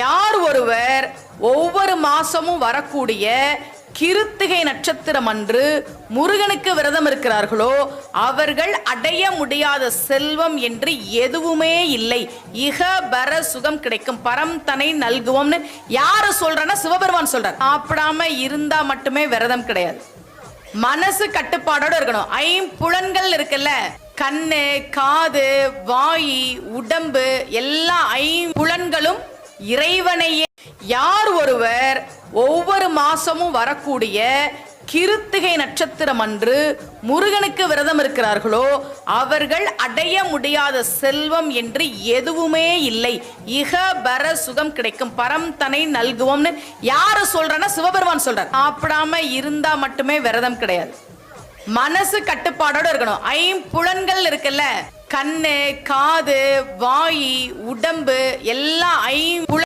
யார் ஒருவர் ஒவ்வொரு மாசமும் வரக்கூடிய கிருத்திகை நட்சத்திரம் அன்று முருகனுக்கு விரதம் இருக்கிறார்களோ அவர்கள் அடைய முடியாத செல்வம் என்று எதுவுமே இல்லை. இக பர சுகம் கிடைக்கும், பரம் தனை நல்குவோம்னு யாரு சொல்றன்னா சிவபெருமான் சொல்றார். சாப்பிடாம இருந்தா மட்டுமே விரதம் கிடையாது, மனசு கட்டுப்பாடோட இருக்கணும். ஐம்புலன்கள் இருக்குல்ல, கண்ணு, காது, வாய், உடம்பு, எல்லா ஐம்புலன்களும் இறைவனையே. யார் ஒருவர் ஒவ்வொரு மாசமும் வரக்கூடிய கிருத்திகை நட்சத்திரம் அன்று முருகனுக்கு விரதம் இருக்கிறார்களோ அவர்கள் அடைய முடியாத செல்வம் என்று எதுவுமே இல்லை. இக பர சுகம் கிடைக்கும், பரம் தனை நல்குவோம்னு யாரு சொல்றன்னா சிவபெருமான் சொல்றார். சாப்பிடாம இருந்தா மட்டுமே விரதம் கிடையாது, மனசு கட்டுப்பாடோட இருக்கணும். ஐம்புலன்கள் இருக்குல்ல, கண்ணு, காது, வாய், உடம்பு, எல்லா